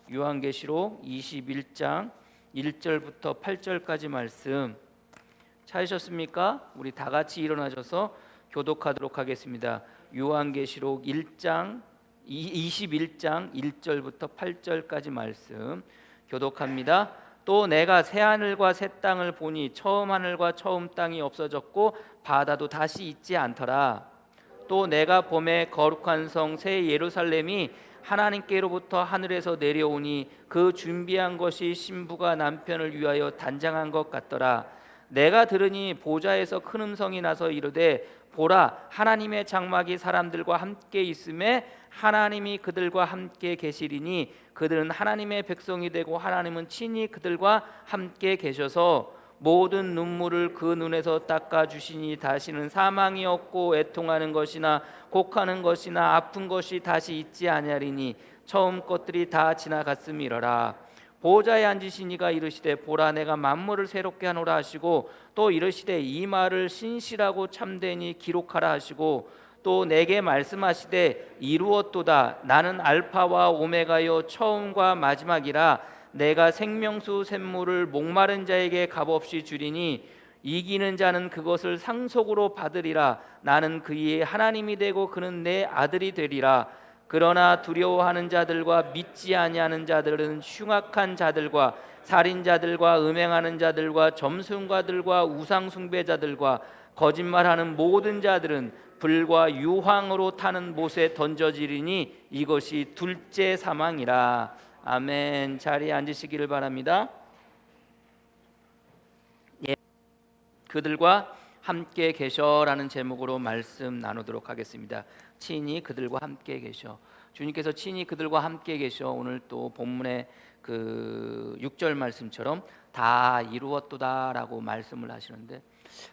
요한계시록 21장 1절부터 8절까지 말씀 찾으셨습니까? 우리 다 같이 일어나셔서 교독하도록 하겠습니다. 요한계시록 21장 1절부터 8절까지 말씀 교독합니다. 또 내가 새 하늘과 새 땅을 보니 처음 하늘과 처음 땅이 없어졌고 바다도 다시 있지 않더라. 또 내가 보매 거룩한 성 새 예루살렘이 하나님께로부터 하늘에서 내려오니 그 준비한 것이 신부가 남편을 위하여 단장한 것 같더라. 내가 들으니 보좌에서 큰 음성이 나서 이르되 보라, 하나님의 장막이 사람들과 함께 있음에 하나님이 그들과 함께 계시리니 그들은 하나님의 백성이 되고 하나님은 친히 그들과 함께 계셔서 모든 눈물을 그 눈에서 닦아주시니 다시는 사망이 없고 애통하는 것이나 곡하는 것이나 아픈 것이 다시 있지 아니하리니 처음 것들이 다 지나갔음이러라. 보좌에 앉으신 이가 이르시되 보라, 내가 만물을 새롭게 하노라 하시고 또 이르시되 이 말을 신실하고 참되니 기록하라 하시고 또 내게 말씀하시되 이루었도다. 나는 알파와 오메가요 처음과 마지막이라. 내가 생명수 샘물을 목마른 자에게 값없이 주리니 이기는 자는 그것을 상속으로 받으리라. 나는 그의 하나님이 되고 그는 내 아들이 되리라. 그러나 두려워하는 자들과 믿지 아니하는 자들은 흉악한 자들과 살인자들과 음행하는 자들과 점순가들과 우상 숭배자들과 거짓말하는 모든 자들은 불과 유황으로 타는 못에 던져지리니 이것이 둘째 사망이라. 아멘. 자리에 앉으시기를 바랍니다. 예. 그들과 함께 계셔라는 제목으로 말씀 나누도록 하겠습니다. 친히 그들과 함께 계셔. 주님께서 친히 그들과 함께 계셔. 오늘 또 본문의 그 6절 말씀처럼 다 이루었도다라고 말씀을 하시는데,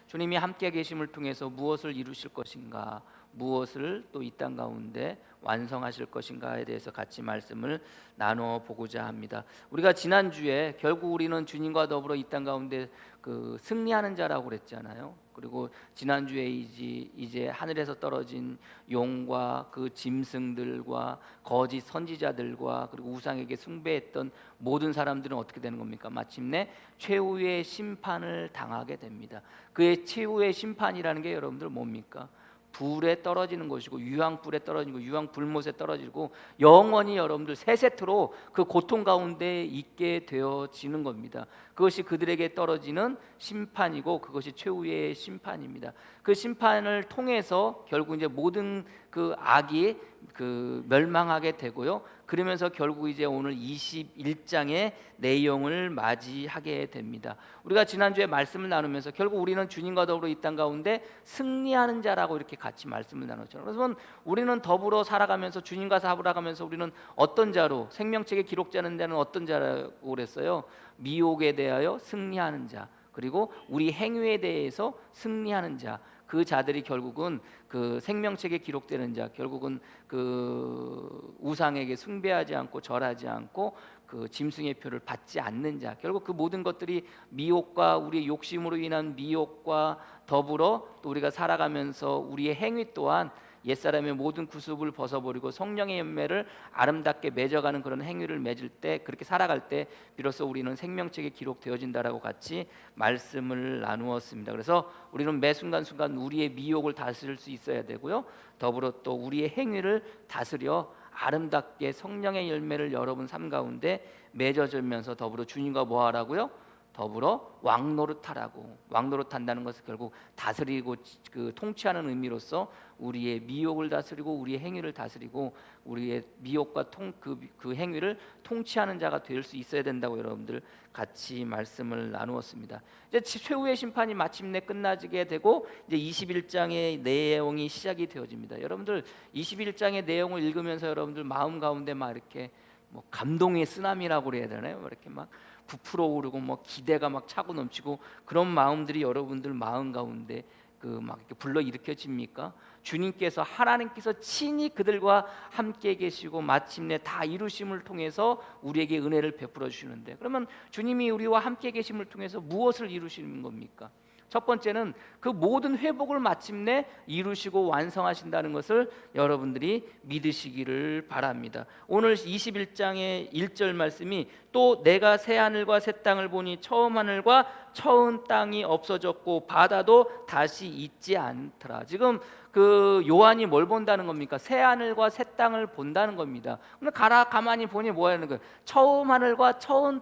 주님이 함께 계심을 통해서 무엇을 이루실 것인가, 무엇을 또 이 땅 가운데 완성하실 것인가에 대해서 같이 말씀을 나눠 보고자 합니다. 우리가 지난주에 결국 우리는 주님과 더불어 이 땅 가운데 그 승리하는 자라고 그랬잖아요. 그리고 지난주에 이제 하늘에서 떨어진 용과 그 짐승들과 거짓 선지자들과 그리고 우상에게 숭배했던 모든 사람들은 어떻게 되는 겁니까? 마침내 최후의 심판을 당하게 됩니다. 그의 최후의 심판이라는 게 여러분들 뭡니까? 불에 떨어지는 것이고, 유황불에 떨어지고 유황불못에 떨어지고 영원히 여러분들 세 세트로 그 고통 가운데 있게 되어지는 겁니다. 그것이 그들에게 떨어지는 심판이고 그것이 최후의 심판입니다. 그 심판을 통해서 결국 이제 모든 그 악이 그 멸망하게 되고요. 그러면서 결국 이제 오늘 21장의 내용을 맞이하게 됩니다. 우리가 지난주에 말씀을 나누면서 결국 우리는 주님과 더불어 이 땅 가운데 승리하는 자라고 이렇게 같이 말씀을 나눴죠. 그래서 우리는 더불어 살아가면서 주님과 살아가면서 우리는 어떤 자로, 생명책에 기록되는 자는 어떤 자라고 그랬어요? 미혹에 대하여 승리하는 자, 그리고 우리 행위에 대해서 승리하는 자, 그 자들이 결국은 그 생명책에 기록되는 자, 결국은 그 우상에게 숭배하지 않고 절하지 않고 그 짐승의 표를 받지 않는 자, 결국 그 모든 것들이 미혹과 우리의 욕심으로 인한 미혹과 더불어 또 우리가 살아가면서 우리의 행위 또한 옛사람의 모든 구습을 벗어버리고 성령의 열매를 아름답게 맺어가는 그런 행위를 맺을 때, 그렇게 살아갈 때 비로소 우리는 생명책에 기록되어진다라고 같이 말씀을 나누었습니다. 그래서 우리는 매 순간순간 우리의 미혹을 다스릴 수 있어야 되고요, 더불어 또 우리의 행위를 다스려 아름답게 성령의 열매를 여러분 삶 가운데 맺어지면서 더불어 주님과 뭐하라고요? 더불어 왕노릇하라고. 왕노릇한다는 것은 결국 다스리고 그 통치하는 의미로서 우리의 미혹을 다스리고 우리의 행위를 다스리고 우리의 미혹과 그 행위를 통치하는 자가 될 수 있어야 된다고 여러분들 같이 말씀을 나누었습니다. 이제 최후의 심판이 마침내 끝나게 되고 이제 21장의 내용이 시작이 되어집니다. 여러분들 21장의 내용을 읽으면서 여러분들 마음 가운데 막 이렇게 뭐 감동의 쓰나미라고 그래야 되나요? 이렇게 막 부풀어 오르고 뭐 기대가 막 차고 넘치고 그런 마음들이 여러분들 마음 가운데 그 막 이렇게 불러 일으켜집니까? 주님께서, 하나님께서 친히 그들과 함께 계시고 마침내 다 이루심을 통해서 우리에게 은혜를 베풀어 주시는데, 그러면 주님이 우리와 함께 계심을 통해서 무엇을 이루시는 겁니까? 첫 번째는 그 모든 회복을 마침내 이루시고 완성하신다는 것을 여러분들이 믿으시기를 바랍니다. 오늘 21장의 1절 말씀이 또 내가 새 하늘과 새 땅을 보니 처음 하늘과 처음 땅이 없어졌고 바다도 다시 있지 않더라. 지금 그 요한이 뭘 본다는 겁니까? 새 하늘과 새 땅을 본다는 겁니다. 근데 가만히 보니 뭐 하는 거예요? 처음 하늘과 처음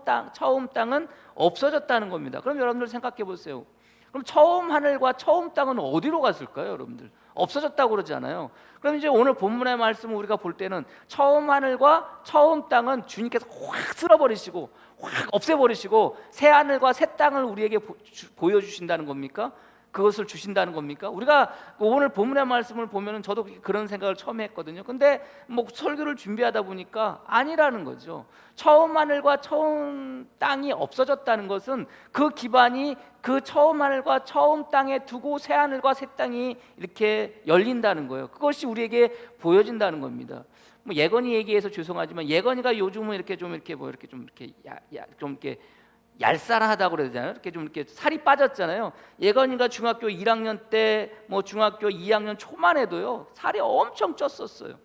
땅은 없어졌다는 겁니다. 그럼 여러분들 생각해 보세요. 그럼 처음 하늘과 처음 땅은 어디로 갔을까요, 여러분들? 없어졌다고 그러잖아요. 그럼 이제 오늘 본문의 말씀을 우리가 볼 때는 처음 하늘과 처음 땅은 주님께서 확 쓸어버리시고 확 없애버리시고 새 하늘과 새 땅을 우리에게 보여주신다는 겁니까? 그것을 주신다는 겁니까? 우리가 오늘 본문의 말씀을 보면은 저도 그런 생각을 처음에 했거든요. 근데 뭐 설교를 준비하다 보니까 아니라는 거죠. 처음 하늘과 처음 땅이 없어졌다는 것은 그 기반이 그 처음 하늘과 처음 땅에 두고 새 하늘과 새 땅이 이렇게 열린다는 거예요. 그것이 우리에게 보여진다는 겁니다. 뭐 예건이 얘기해서 죄송하지만 예건이가 요즘은 이렇게 좀 얄쌀하다고 그래야 되잖아요. 이렇게 살이 빠졌잖아요. 예건이가 중학교 1학년 때 뭐 중학교 2학년 초만 해도요 살이 엄청 쪘었어요.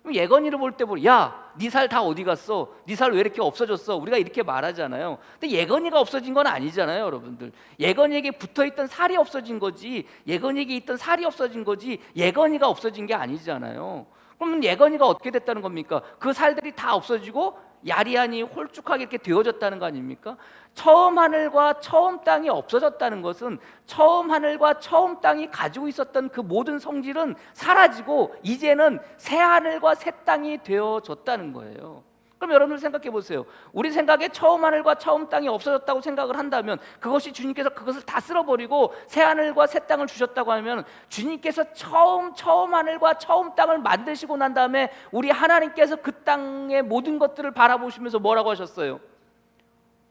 그럼 예건이를 볼 때 야, 네 살 다 어디 갔어? 네 살 왜 이렇게 없어졌어? 우리가 이렇게 말하잖아요. 근데 예건이가 없어진 건 아니잖아요, 여러분들. 예건이에게 붙어있던 살이 없어진 거지, 예건이에게 있던 살이 없어진 거지, 예건이가 없어진 게 아니잖아요. 그러면 예건이가 어떻게 됐다는 겁니까? 그 살들이 다 없어지고 야리하니 홀쭉하게 이렇게 되어졌다는 거 아닙니까? 처음 하늘과 처음 땅이 없어졌다는 것은 처음 하늘과 처음 땅이 가지고 있었던 그 모든 성질은 사라지고 이제는 새 하늘과 새 땅이 되어졌다는 거예요. 그럼 여러분들 생각해 보세요. 우리 생각에 처음 하늘과 처음 땅이 없어졌다고 생각을 한다면 그것이 주님께서 그것을 다 쓸어버리고 새 하늘과 새 땅을 주셨다고 하면 주님께서 처음 하늘과 처음 땅을 만드시고 난 다음에 우리 하나님께서 그 땅의 모든 것들을 바라보시면서 뭐라고 하셨어요?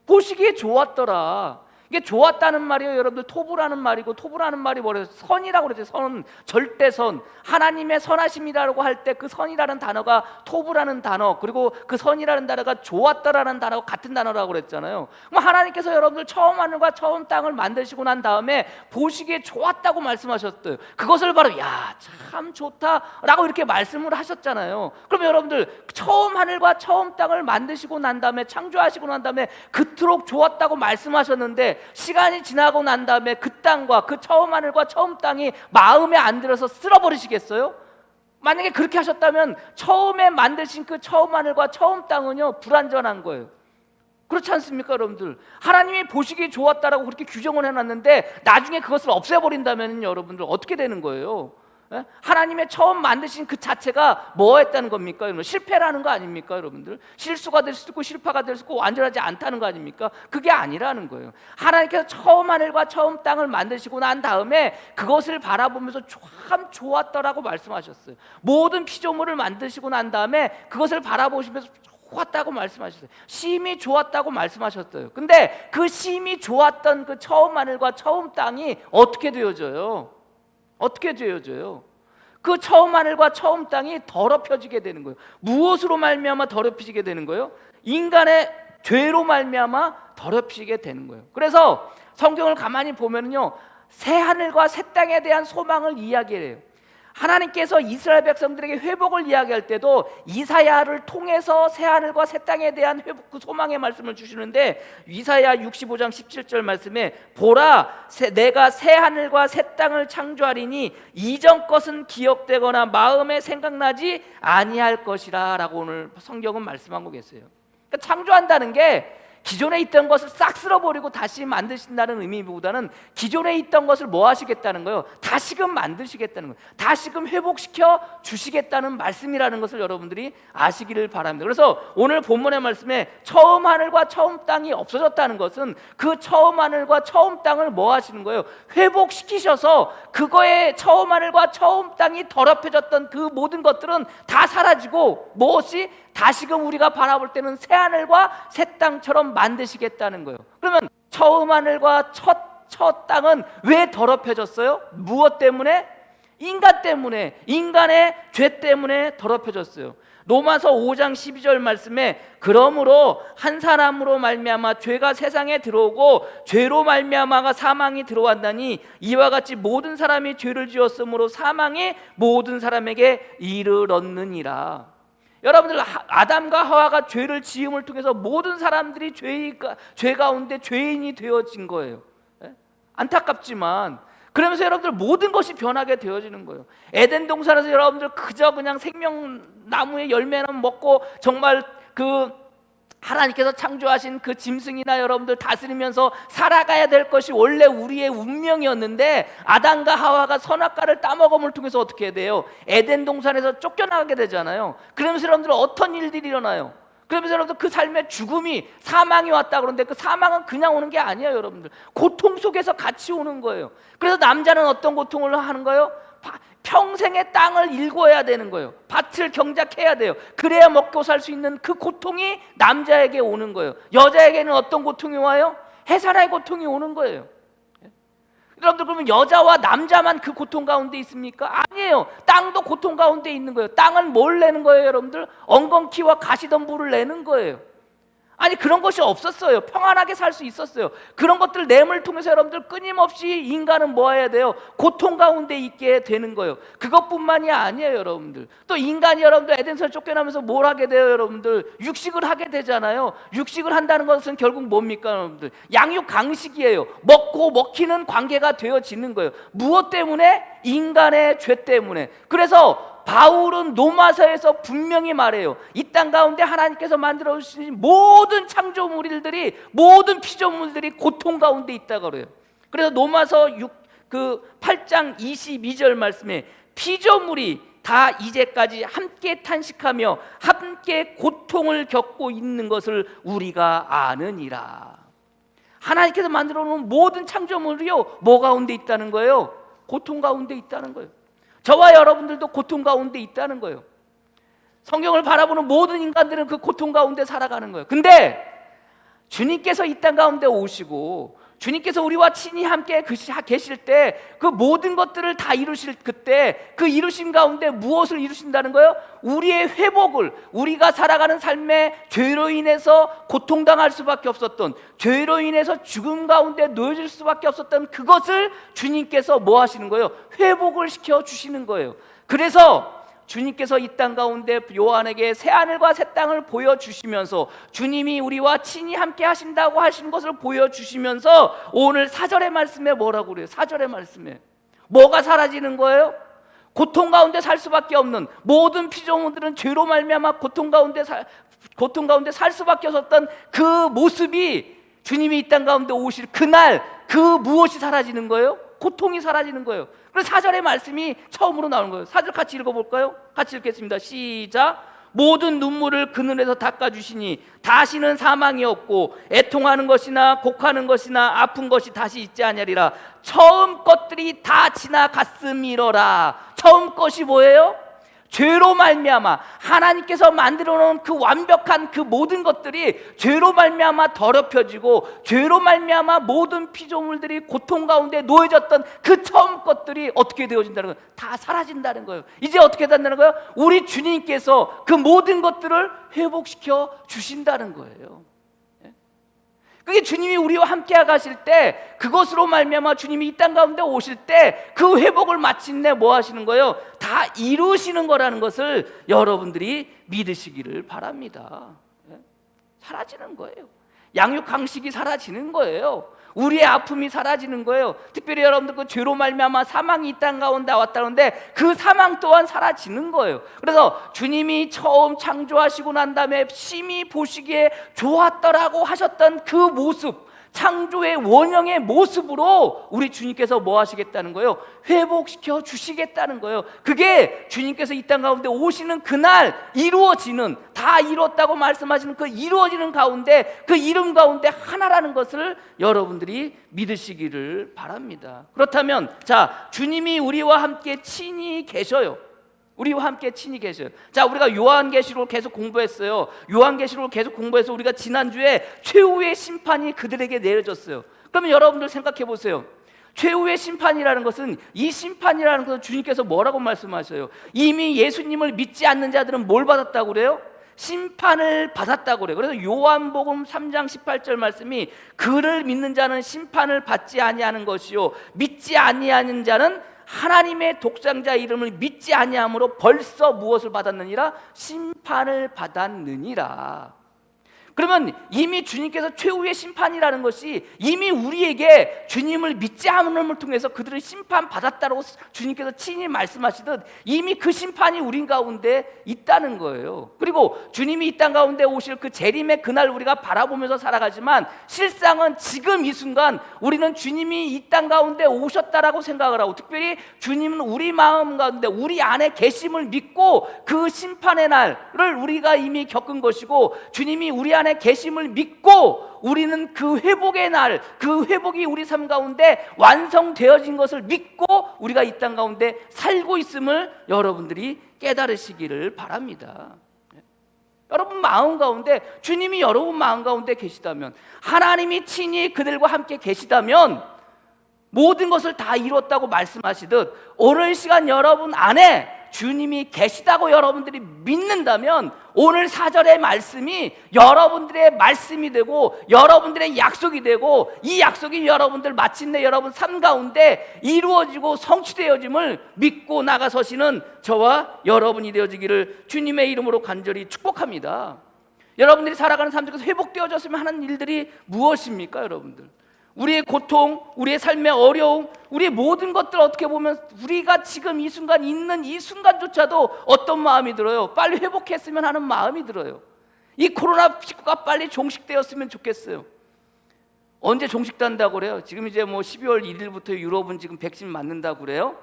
보시기에 좋았더라. 이게 좋았다는 말이에요, 여러분들. 토부라는 말이고, 토부라는 말이 뭐래요? 선이라고 그러죠. 선, 절대선. 하나님의 선하심이라고 할 때 그 선이라는 단어가 토부라는 단어, 그리고 그 선이라는 단어가 좋았더라는 단어가 같은 단어라고 그랬잖아요. 그럼 하나님께서 여러분들 처음 하늘과 처음 땅을 만드시고 난 다음에 보시기에 좋았다고 말씀하셨어요. 그것을 바로 야, 참 좋다라고 이렇게 말씀을 하셨잖아요. 그럼 여러분들 처음 하늘과 처음 땅을 만드시고 난 다음에 창조하시고 난 다음에 그토록 좋았다고 말씀하셨는데 시간이 지나고 난 다음에 그 땅과 그 처음 하늘과 처음 땅이 마음에 안 들어서 쓸어버리시겠어요? 만약에 그렇게 하셨다면 처음에 만드신 그 처음 하늘과 처음 땅은요 불완전한 거예요. 그렇지 않습니까, 여러분들? 하나님이 보시기에 좋았다라고 그렇게 규정을 해놨는데 나중에 그것을 없애버린다면 여러분들 어떻게 되는 거예요? 하나님의 처음 만드신 그 자체가 뭐 했다는 겁니까? 실패라는 거 아닙니까, 여러분들? 실수가 될 수도 있고 실패가 될 수도 있고 완전하지 않다는 거 아닙니까? 그게 아니라는 거예요. 하나님께서 처음 하늘과 처음 땅을 만드시고 난 다음에 그것을 바라보면서 참 좋았다라고 말씀하셨어요. 모든 피조물을 만드시고 난 다음에 그것을 바라보시면서 좋았다고 말씀하셨어요. 심히 좋았다고 말씀하셨어요. 근데 그 심히 좋았던 그 처음 하늘과 처음 땅이 어떻게 되어져요? 어떻게 되어져요? 그 처음 하늘과 처음 땅이 더럽혀지게 되는 거예요. 무엇으로 말미암아 더럽히게 되는 거예요? 인간의 죄로 말미암아 더럽히게 되는 거예요. 그래서 성경을 가만히 보면요, 새 하늘과 새 땅에 대한 소망을 이야기해요. 하나님께서 이스라엘 백성들에게 회복을 이야기할 때도 이사야를 통해서 새 하늘과 새 땅에 대한 회복, 그 소망의 말씀을 주시는데 이사야 65장 17절 말씀에 보라 내가 새 하늘과 새 땅을 창조하리니 이전 것은 기억되거나 마음에 생각나지 아니할 것이라 라고 오늘 성경은 말씀하고 계세요. 그러니까 창조한다는 게 기존에 있던 것을 싹 쓸어버리고 다시 만드신다는 의미보다는 기존에 있던 것을 뭐 하시겠다는 거예요? 다시금 만드시겠다는 거예요. 다시금 회복시켜 주시겠다는 말씀이라는 것을 여러분들이 아시기를 바랍니다. 그래서 오늘 본문의 말씀에 처음 하늘과 처음 땅이 없어졌다는 것은 그 처음 하늘과 처음 땅을 뭐 하시는 거예요? 회복시키셔서 그거에 처음 하늘과 처음 땅이 더럽혀졌던 그 모든 것들은 다 사라지고 무엇이 다시금 우리가 바라볼 때는 새 하늘과 새 땅처럼 만드시겠다는 거예요. 그러면 처음 하늘과 첫 땅은 왜 더럽혀졌어요? 무엇 때문에? 인간 때문에, 인간의 죄 때문에 더럽혀졌어요. 로마서 5장 12절 말씀에 그러므로 한 사람으로 말미암아 죄가 세상에 들어오고 죄로 말미암아가 사망이 들어왔나니 이와 같이 모든 사람이 죄를 지었으므로 사망이 모든 사람에게 이르렀느니라. 여러분들, 아담과 하와가 죄를 지음을 통해서 모든 사람들이 죄 가운데 죄인이 되어진 거예요. 안타깝지만 그러면서 여러분들 모든 것이 변하게 되어지는 거예요. 에덴 동산에서 여러분들 그저 그냥 생명나무의 열매만 먹고 정말 그 하나님께서 창조하신 그 짐승이나 여러분들 다스리면서 살아가야 될 것이 원래 우리의 운명이었는데 아담과 하와가 선악과를 따먹음을 통해서 어떻게 해야 돼요? 에덴 동산에서 쫓겨나가게 되잖아요. 그러면서 여러분들 어떤 일들이 일어나요? 그러면서 여러분들 그 삶에 죽음이, 사망이 왔다 그러는데 그 사망은 그냥 오는 게 아니에요. 여러분들 고통 속에서 같이 오는 거예요. 그래서 남자는 어떤 고통을 하는 거예요? 평생의 땅을 일궈야 되는 거예요. 밭을 경작해야 돼요. 그래야 먹고 살 수 있는 그 고통이 남자에게 오는 거예요. 여자에게는 어떤 고통이 와요? 해산의 고통이 오는 거예요. 여러분들, 그러면 여자와 남자만 그 고통 가운데 있습니까? 아니에요. 땅도 고통 가운데 있는 거예요. 땅은 뭘 내는 거예요, 여러분들? 엉겅퀴와 가시덤불을 내는 거예요. 아니, 그런 것이 없었어요. 평안하게 살 수 있었어요. 그런 것들 내음을 통해서 여러분들 끊임없이 인간은 뭐 해야 돼요? 고통 가운데 있게 되는 거예요. 그것뿐만이 아니에요, 여러분들. 또 인간이 여러분들 에덴에서 쫓겨나면서 뭘 하게 돼요, 여러분들? 육식을 하게 되잖아요. 육식을 한다는 것은 결국 뭡니까, 여러분들? 양육 강식이에요. 먹고 먹히는 관계가 되어지는 거예요. 무엇 때문에? 인간의 죄 때문에. 그래서 바울은 로마서에서 분명히 말해요. 이 땅 가운데 하나님께서 만들어 주신 모든 창조물들이, 모든 피조물들이 고통 가운데 있다고 그래요. 그래서 로마서 8장 22절 말씀에 피조물이 다 이제까지 함께 탄식하며 함께 고통을 겪고 있는 것을 우리가 아느니라. 하나님께서 만들어 놓은 모든 창조물이요, 뭐 가운데 있다는 거예요? 고통 가운데 있다는 거예요. 저와 여러분들도 고통 가운데 있다는 거예요. 성경을 바라보는 모든 인간들은 그 고통 가운데 살아가는 거예요. 근데 주님께서 이 땅 가운데 오시고 주님께서 우리와 친히 함께 계실 때 그 모든 것들을 다 이루실 그때 그 이루신 가운데 무엇을 이루신다는 거예요? 우리의 회복을, 우리가 살아가는 삶에 죄로 인해서 고통당할 수밖에 없었던, 죄로 인해서 죽음 가운데 놓여질 수밖에 없었던 그것을 주님께서 뭐 하시는 거예요? 회복을 시켜 주시는 거예요. 그래서 주님께서 이 땅 가운데 요한에게 새하늘과 새 땅을 보여주시면서 주님이 우리와 친히 함께 하신다고 하신 것을 보여주시면서 오늘 4절의 말씀에 뭐라고 그래요? 4절의 말씀에 뭐가 사라지는 거예요? 고통 가운데 살 수밖에 없는 모든 피조물들은 죄로 말미암아 고통 가운데 살 수밖에 없었던 그 모습이 주님이 이 땅 가운데 오실 그날 그 무엇이 사라지는 거예요? 고통이 사라지는 거예요. 그래서 4절의 말씀이 처음으로 나오는 거예요. 4절 같이 읽어볼까요? 같이 읽겠습니다. 시작. 모든 눈물을 그 눈에서 닦아주시니 다시는 사망이 없고 애통하는 것이나 곡하는 것이나 아픈 것이 다시 있지 아니하리라. 처음 것들이 다 지나갔음이로라. 처음 것이 뭐예요? 죄로 말미암아 하나님께서 만들어 놓은 그 완벽한 그 모든 것들이 죄로 말미암아 더럽혀지고 죄로 말미암아 모든 피조물들이 고통 가운데 놓여졌던 그 처음 것들이 어떻게 되어진다는 거예요? 다 사라진다는 거예요. 이제 어떻게 된다는 거예요? 우리 주님께서 그 모든 것들을 회복시켜 주신다는 거예요. 그게 주님이 우리와 함께 가실 때 그것으로 말미암아 주님이 이 땅 가운데 오실 때 그 회복을 마침내 뭐 하시는 거예요? 다 이루시는 거라는 것을 여러분들이 믿으시기를 바랍니다. 사라지는 거예요. 양육 강식이 사라지는 거예요. 우리의 아픔이 사라지는 거예요. 특별히 여러분들 그 죄로 말미암아 사망이 이 땅 가운데 왔다는데 그 사망 또한 사라지는 거예요. 그래서 주님이 처음 창조하시고 난 다음에 심히 보시기에 좋았더라고 하셨던 그 모습, 창조의 원형의 모습으로 우리 주님께서 뭐 하시겠다는 거예요? 회복시켜 주시겠다는 거예요. 그게 주님께서 이 땅 가운데 오시는 그날 이루어지는, 다 이루었다고 말씀하시는 그 이루어지는 가운데 그 이름 가운데 하나라는 것을 여러분들이 믿으시기를 바랍니다. 그렇다면 자, 주님이 우리와 함께 친히 계셔요. 우리와 함께 친히 계셔요. 자, 우리가 요한계시록을 계속 공부했어요. 요한계시록을 계속 공부해서 우리가 지난주에 최후의 심판이 그들에게 내려졌어요. 그러면 여러분들 생각해 보세요. 최후의 심판이라는 것은, 이 심판이라는 것은 주님께서 뭐라고 말씀하셔요? 이미 예수님을 믿지 않는 자들은 뭘 받았다고 그래요? 심판을 받았다고 그래요. 그래서 요한복음 3장 18절 말씀이 그를 믿는 자는 심판을 받지 아니하는 것이요 믿지 아니하는 자는 하나님의 독생자 이름을 믿지 아니함으로 벌써 무엇을 받았느니라? 심판을 받았느니라. 그러면 이미 주님께서 최후의 심판이라는 것이 이미 우리에게 주님을 믿지 않음을 통해서 그들을 심판받았다고 주님께서 친히 말씀하시듯 이미 그 심판이 우리 가운데 있다는 거예요. 그리고 주님이 이 땅 가운데 오실 그 재림의 그날 우리가 바라보면서 살아가지만 실상은 지금 이 순간 우리는 주님이 이 땅 가운데 오셨다라고 생각을 하고, 특별히 주님은 우리 마음 가운데 우리 안에 계심을 믿고 그 심판의 날을 우리가 이미 겪은 것이고, 주님이 우리 안에 계심을 믿고 우리는 그 회복의 날, 그 회복이 우리 삶 가운데 완성되어진 것을 믿고 우리가 이 땅 가운데 살고 있음을 여러분들이 깨달으시기를 바랍니다. 여러분 마음 가운데, 주님이 여러분 마음 가운데 계시다면, 하나님이 친히 그들과 함께 계시다면 모든 것을 다 이뤘다고 말씀하시듯 오늘 시간 여러분 안에 주님이 계시다고 여러분들이 믿는다면 오늘 4절의 말씀이 여러분들의 말씀이 되고 여러분들의 약속이 되고, 이 약속이 여러분들 마침내 여러분 삶 가운데 이루어지고 성취되어짐을 믿고 나가서시는 저와 여러분이 되어지기를 주님의 이름으로 간절히 축복합니다. 여러분들이 살아가는 삶 속에서 회복되어졌으면 하는 일들이 무엇입니까? 여러분들, 우리의 고통, 우리의 삶의 어려움, 우리의 모든 것들 어떻게 보면 우리가 지금 이 순간 있는 이 순간조차도 어떤 마음이 들어요? 빨리 회복했으면 하는 마음이 들어요. 이 코로나19가 빨리 종식되었으면 좋겠어요. 언제 종식된다고 그래요? 지금 이제 뭐 12월 1일부터 유럽은 지금 백신 맞는다고 그래요?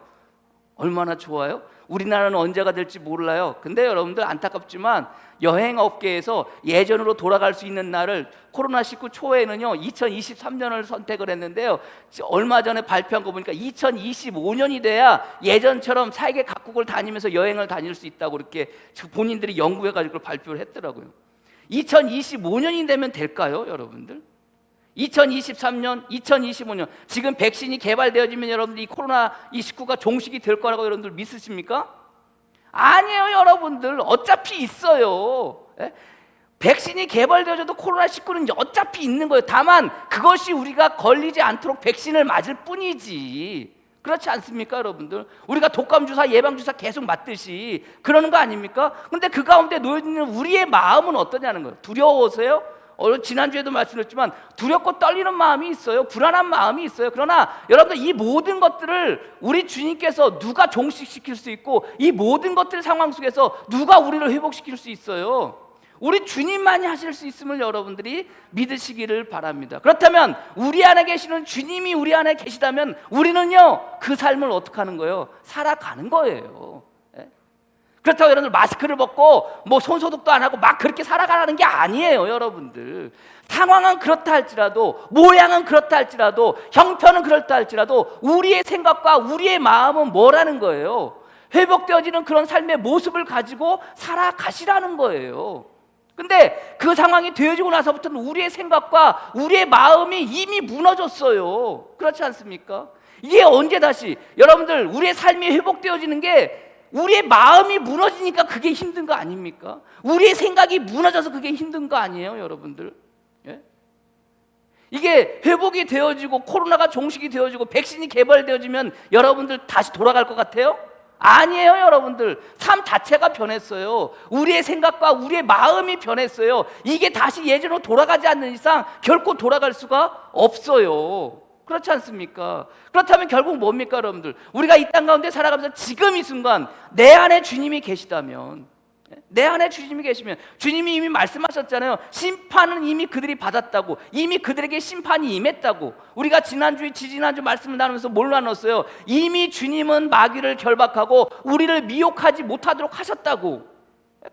얼마나 좋아요? 우리나라는 언제가 될지 몰라요. 근데 여러분들 안타깝지만 여행업계에서 예전으로 돌아갈 수 있는 날을 코로나19 초에는요 2023년을 선택을 했는데요, 얼마 전에 발표한 거 보니까 2025년이 돼야 예전처럼 세계 각국을 다니면서 여행을 다닐 수 있다고 그렇게 본인들이 연구해가지고 발표를 했더라고요. 2025년이 되면 될까요, 여러분들? 2023년, 2025년 지금 백신이 개발되어지면 여러분들 이 코로나19가 종식이 될 거라고 여러분들 믿으십니까? 아니에요. 여러분들 어차피 있어요. 예? 백신이 개발되어져도 코로나19는 어차피 있는 거예요. 다만 그것이 우리가 걸리지 않도록 백신을 맞을 뿐이지, 그렇지 않습니까? 여러분들, 우리가 독감주사, 예방주사 계속 맞듯이 그러는 거 아닙니까? 근데 그 가운데 놓여있는 우리의 마음은 어떠냐는 거예요. 두려워서요? 지난주에도 말씀드렸지만 두렵고 떨리는 마음이 있어요. 불안한 마음이 있어요. 그러나 여러분들 이 모든 것들을 우리 주님께서 누가 종식시킬 수 있고, 이 모든 것들 상황 속에서 누가 우리를 회복시킬 수 있어요? 우리 주님만이 하실 수 있음을 여러분들이 믿으시기를 바랍니다. 그렇다면 우리 안에 계시는 주님이 우리 안에 계시다면 우리는요 그 삶을 어떻게 하는 거예요? 살아가는 거예요. 그렇다고 여러분들 마스크를 벗고 뭐 손소독도 안 하고 막 그렇게 살아가라는 게 아니에요. 여러분들, 상황은 그렇다 할지라도, 모양은 그렇다 할지라도, 형편은 그렇다 할지라도 우리의 생각과 우리의 마음은 뭐라는 거예요? 회복되어지는 그런 삶의 모습을 가지고 살아가시라는 거예요. 근데 그 상황이 되어지고 나서부터는 우리의 생각과 우리의 마음이 이미 무너졌어요. 그렇지 않습니까? 이게 언제 다시 여러분들 우리의 삶이 회복되어지는 게 우리의 마음이 무너지니까 그게 힘든 거 아닙니까? 우리의 생각이 무너져서 그게 힘든 거 아니에요, 여러분들? 예? 이게 회복이 되어지고 코로나가 종식이 되어지고 백신이 개발되어지면 여러분들 다시 돌아갈 것 같아요? 아니에요. 여러분들, 삶 자체가 변했어요. 우리의 생각과 우리의 마음이 변했어요. 이게 다시 예전으로 돌아가지 않는 이상 결코 돌아갈 수가 없어요. 그렇지 않습니까? 그렇다면 결국 뭡니까, 여러분들? 우리가 이 땅 가운데 살아가면서 지금 이 순간 내 안에 주님이 계시다면, 내 안에 주님이 계시면, 주님이 이미 말씀하셨잖아요. 심판은 이미 그들이 받았다고, 이미 그들에게 심판이 임했다고. 우리가 지지난주 말씀을 나누면서 뭘 나눴어요? 이미 주님은 마귀를 결박하고 우리를 미혹하지 못하도록 하셨다고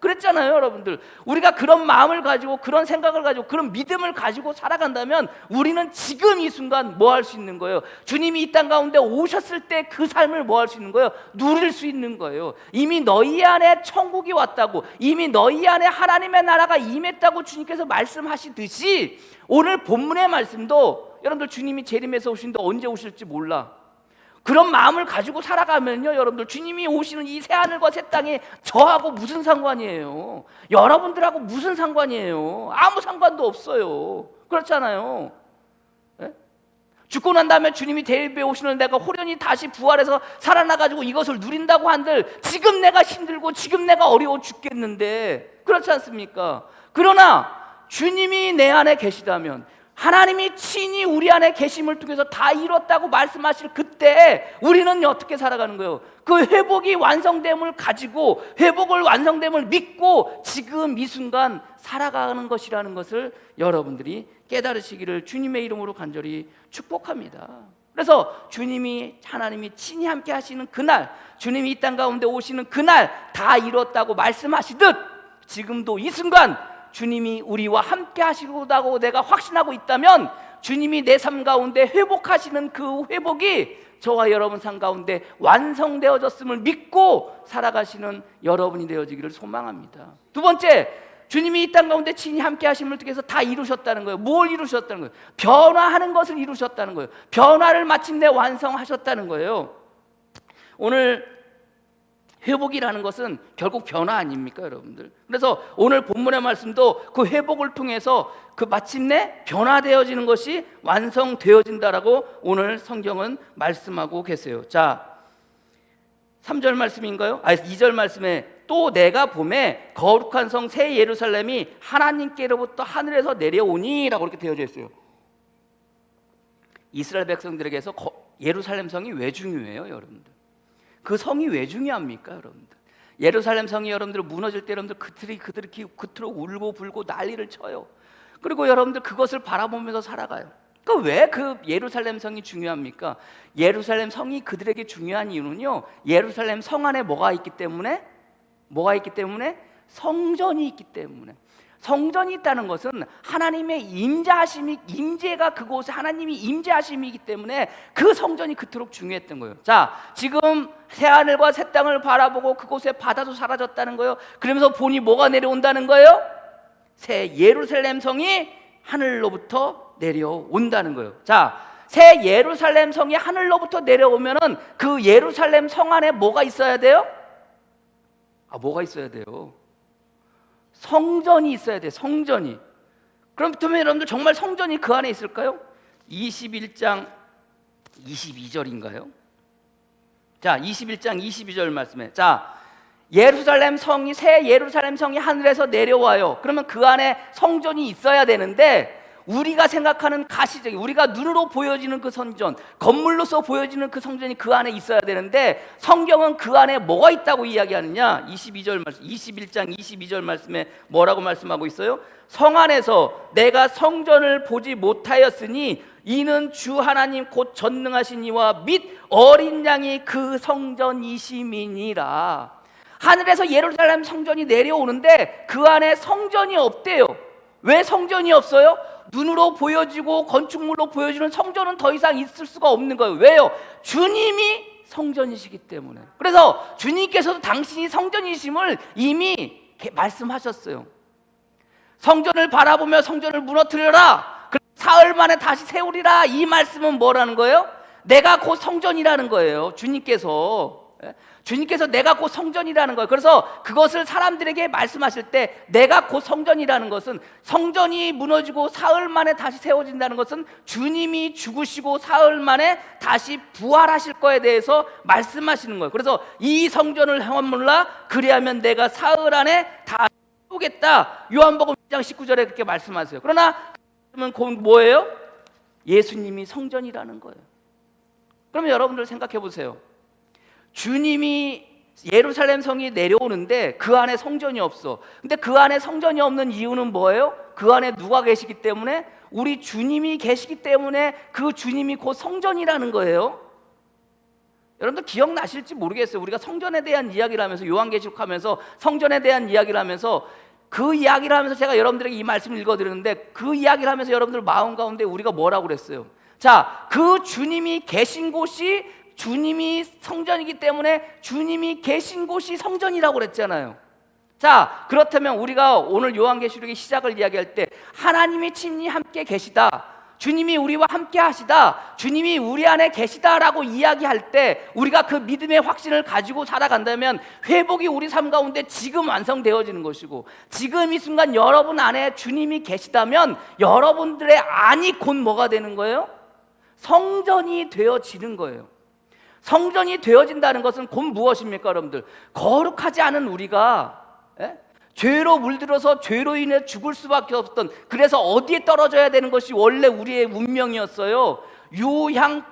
그랬잖아요. 여러분들, 우리가 그런 마음을 가지고, 그런 생각을 가지고, 그런 믿음을 가지고 살아간다면 우리는 지금 이 순간 뭐 할 수 있는 거예요? 주님이 이 땅 가운데 오셨을 때 그 삶을 뭐 할 수 있는 거예요? 누릴 수 있는 거예요. 이미 너희 안에 천국이 왔다고, 이미 너희 안에 하나님의 나라가 임했다고 주님께서 말씀하시듯이 오늘 본문의 말씀도 여러분들 주님이 재림해서 오시는데 언제 오실지 몰라. 그런 마음을 가지고 살아가면요, 여러분들 주님이 오시는 이 새하늘과 새 땅에 저하고 무슨 상관이에요? 여러분들하고 무슨 상관이에요? 아무 상관도 없어요. 그렇잖아요. 예? 죽고 난 다음에 주님이 대립에 오시는 내가 호련히 다시 부활해서 살아나가지고 이것을 누린다고 한들 지금 내가 힘들고 지금 내가 어려워 죽겠는데, 그렇지 않습니까? 그러나 주님이 내 안에 계시다면, 하나님이 친히 우리 안에 계심을 통해서 다 이뤘다고 말씀하실 그때 우리는 어떻게 살아가는 거예요? 그 회복이 완성됨을 가지고, 회복을 완성됨을 믿고 지금 이 순간 살아가는 것이라는 것을 여러분들이 깨달으시기를 주님의 이름으로 간절히 축복합니다. 그래서 주님이, 하나님이 친히 함께 하시는 그날, 주님이 이 땅 가운데 오시는 그날 다 이뤘다고 말씀하시듯 지금도 이 순간 주님이 우리와 함께 하시고다고 내가 확신하고 있다면, 주님이 내 삶 가운데 회복하시는 그 회복이 저와 여러분 삶 가운데 완성되어졌음을 믿고 살아가시는 여러분이 되어지기를 소망합니다. 두 번째, 주님이 이 땅 가운데 친히 함께 하심을 통해서 다 이루셨다는 거예요. 뭘 이루셨다는 거예요? 변화하는 것을 이루셨다는 거예요. 변화를 마침내 완성하셨다는 거예요. 오늘 회복이라는 것은 결국 변화 아닙니까, 여러분들? 그래서 오늘 본문의 말씀도 그 회복을 통해서 그 마침내 변화되어지는 것이 완성되어진다라고 오늘 성경은 말씀하고 계세요. 자, 3절 말씀인가요? 2절 말씀에 또 내가 봄에 거룩한 성 새 예루살렘이 하나님께로부터 하늘에서 내려오니 라고 이렇게 되어져 있어요. 이스라엘 백성들에게서 예루살렘 성이 왜 중요해요, 여러분들? 그 성이 왜 중요합니까, 여러분들? 예루살렘 성이 여러분들 무너질 때 여러분들 그들이 그토록 울고 불고 난리를 쳐요. 그리고 여러분들 그것을 바라보면서 살아가요. 왜 그 예루살렘 성이 중요합니까? 예루살렘 성이 그들에게 중요한 이유는요, 예루살렘 성 안에 뭐가 있기 때문에? 성전이 있기 때문에. 성전이 있다는 것은 하나님의 임재가 그곳에 하나님이 임재하심이기 때문에 그 성전이 그토록 중요했던 거예요. 자, 지금 새하늘과 새 땅을 바라보고 그곳에 바다도 사라졌다는 거예요. 그러면서 보니 뭐가 내려온다는 거예요? 새 예루살렘 성이 하늘로부터 내려온다는 거예요. 자, 새 예루살렘 성이 하늘로부터 내려오면은 그 예루살렘 성 안에 뭐가 있어야 돼요? 뭐가 있어야 돼요? 성전이 있어야 돼. 성전이. 그렇다면 여러분들 정말 성전이 그 안에 있을까요? 21장 22절인가요? 자, 21장 22절 말씀에, 자, 예루살렘 성이, 새 예루살렘 성이 하늘에서 내려와요. 그러면 그 안에 성전이 있어야 되는데, 우리가 생각하는 가시적인, 우리가 눈으로 보여지는 그 성전, 건물로서 보여지는 그 성전이 그 안에 있어야 되는데, 성경은 그 안에 뭐가 있다고 이야기하느냐? 22절 말씀, 21장 22절 말씀에 뭐라고 말씀하고 있어요? 성 안에서 내가 성전을 보지 못하였으니 이는 주 하나님 곧 전능하신 이와 및 어린 양이 그 성전이심이니라. 하늘에서 예루살렘 성전이 내려오는데 그 안에 성전이 없대요. 왜 성전이 없어요? 눈으로 보여지고 건축물로 보여지는 성전은 더 이상 있을 수가 없는 거예요. 왜요? 주님이 성전이시기 때문에. 그래서 주님께서도 당신이 성전이심을 이미 말씀하셨어요. 성전을 바라보며 성전을 무너뜨려라, 사흘 만에 다시 세우리라. 이 말씀은 뭐라는 거예요? 내가 곧 성전이라는 거예요. 주님께서 내가 곧 성전이라는 거예요. 그래서 그것을 사람들에게 말씀하실 때 내가 곧 성전이라는 것은, 성전이 무너지고 사흘 만에 다시 세워진다는 것은 주님이 죽으시고 사흘 만에 다시 부활하실 거에 대해서 말씀하시는 거예요. 그래서 이 성전을 허물라, 그리하면 내가 사흘 안에 다 세우겠다. 요한복음 2장 19절에 그렇게 말씀하세요. 그러나 그건 뭐예요? 예수님이 성전이라는 거예요. 그러면 여러분들 생각해 보세요. 주님이 예루살렘 성이 내려오는데 그 안에 성전이 없어. 근데 그 안에 성전이 없는 이유는 뭐예요? 그 안에 누가 계시기 때문에? 우리 주님이 계시기 때문에 그 주님이 곧 성전이라는 거예요. 여러분들 기억나실지 모르겠어요. 우리가 성전에 대한 이야기를 하면서, 요한계시록 하면서 성전에 대한 이야기를 하면서, 그 이야기를 하면서 제가 여러분들에게 이 말씀을 읽어드렸는데, 그 이야기를 하면서 여러분들 마음 가운데 우리가 뭐라고 그랬어요? 자, 그 주님이 계신 곳이, 주님이 성전이기 때문에 주님이 계신 곳이 성전이라고 그랬잖아요. 자, 그렇다면 우리가 오늘 요한계시록의 시작을 이야기할 때 하나님이 친히 함께 계시다, 주님이 우리와 함께 하시다, 주님이 우리 안에 계시다라고 이야기할 때 우리가 그 믿음의 확신을 가지고 살아간다면 회복이 우리 삶 가운데 지금 완성되어지는 것이고, 지금 이 순간 여러분 안에 주님이 계시다면 여러분들의 안이 곧 뭐가 되는 거예요? 성전이 되어지는 거예요. 성전이 되어진다는 것은 곧 무엇입니까, 여러분들? 거룩하지 않은 우리가 죄로 물들어서 죄로 인해 죽을 수밖에 없었던, 그래서 어디에 떨어져야 되는 것이 원래 우리의 운명이었어요. 유황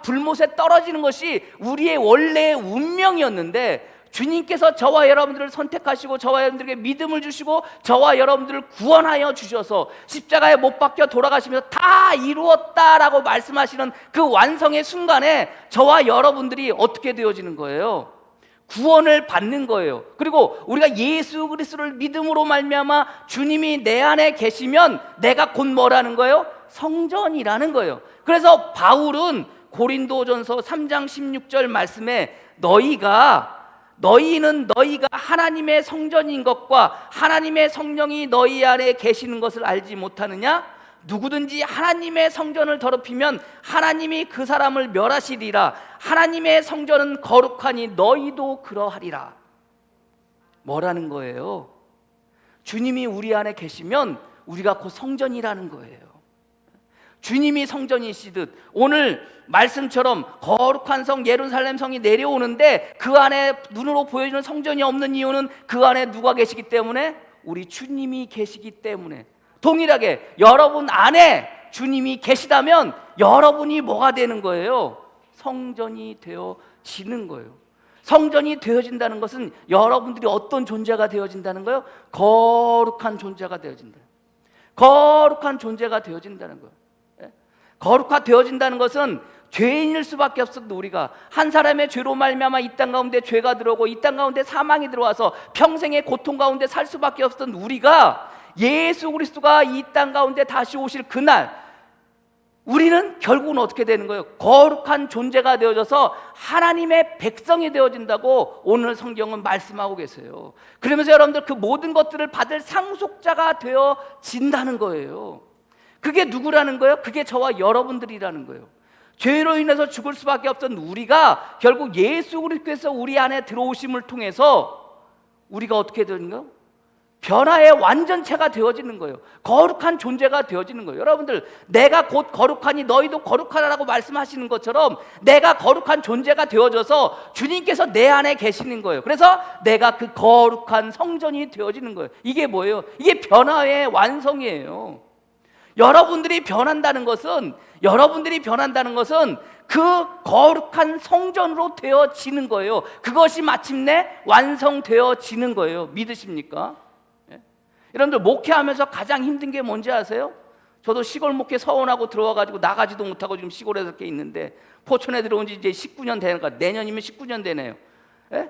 불못에 떨어지는 것이 우리의 원래의 운명이었는데, 주님께서 저와 여러분들을 선택하시고 저와 여러분들에게 믿음을 주시고 저와 여러분들을 구원하여 주셔서 십자가에 못 박혀 돌아가시면서 다 이루었다라고 말씀하시는 그 완성의 순간에 저와 여러분들이 어떻게 되어지는 거예요? 구원을 받는 거예요. 그리고 우리가 예수 그리스도를 믿음으로 말미암아 주님이 내 안에 계시면 내가 곧 뭐라는 거예요? 성전이라는 거예요. 그래서 바울은 고린도전서 3장 16절 말씀에 너희는 너희가 하나님의 성전인 것과 하나님의 성령이 너희 안에 계시는 것을 알지 못하느냐? 누구든지 하나님의 성전을 더럽히면 하나님이 그 사람을 멸하시리라. 하나님의 성전은 거룩하니 너희도 그러하리라. 뭐라는 거예요? 주님이 우리 안에 계시면 우리가 곧 성전이라는 거예요. 주님이 성전이시듯 오늘 말씀처럼 거룩한 성 예루살렘 성이 내려오는데 그 안에 눈으로 보여지는 성전이 없는 이유는 그 안에 누가 계시기 때문에? 우리 주님이 계시기 때문에. 동일하게 여러분 안에 주님이 계시다면 여러분이 뭐가 되는 거예요? 성전이 되어지는 거예요. 성전이 되어진다는 것은 여러분들이 어떤 존재가 되어진다는 거예요? 거룩한 존재가 되어진다. 거룩한 존재가 되어진다는 거예요. 거룩화 되어진다는 것은 죄인일 수밖에 없었던 우리가, 한 사람의 죄로 말미암아 이 땅 가운데 죄가 들어오고 이 땅 가운데 사망이 들어와서 평생의 고통 가운데 살 수밖에 없었던 우리가 예수 그리스도가 이 땅 가운데 다시 오실 그날 우리는 결국은 어떻게 되는 거예요? 거룩한 존재가 되어져서 하나님의 백성이 되어진다고 오늘 성경은 말씀하고 계세요. 그러면서 여러분들 그 모든 것들을 받을 상속자가 되어진다는 거예요. 그게 누구라는 거예요? 그게 저와 여러분들이라는 거예요. 죄로 인해서 죽을 수밖에 없던 우리가 결국 예수 그리스도께서 우리 안에 들어오심을 통해서 우리가 어떻게 되는 거예요? 변화의 완전체가 되어지는 거예요. 거룩한 존재가 되어지는 거예요. 여러분들, 내가 곧 거룩하니 너희도 거룩하라고 말씀하시는 것처럼 내가 거룩한 존재가 되어져서 주님께서 내 안에 계시는 거예요. 그래서 내가 그 거룩한 성전이 되어지는 거예요. 이게 뭐예요? 이게 변화의 완성이에요. 여러분들이 변한다는 것은 그 거룩한 성전으로 되어지는 거예요. 그것이 마침내 완성되어지는 거예요. 믿으십니까? 예? 여러분들 목회하면서 가장 힘든 게 뭔지 아세요? 저도 시골 목회 서원하고 들어와가지고 나가지도 못하고 지금 시골에서 이렇게 있는데, 포천에 들어온 지 이제 19년 되니까 내년이면 19년 되네요. 예?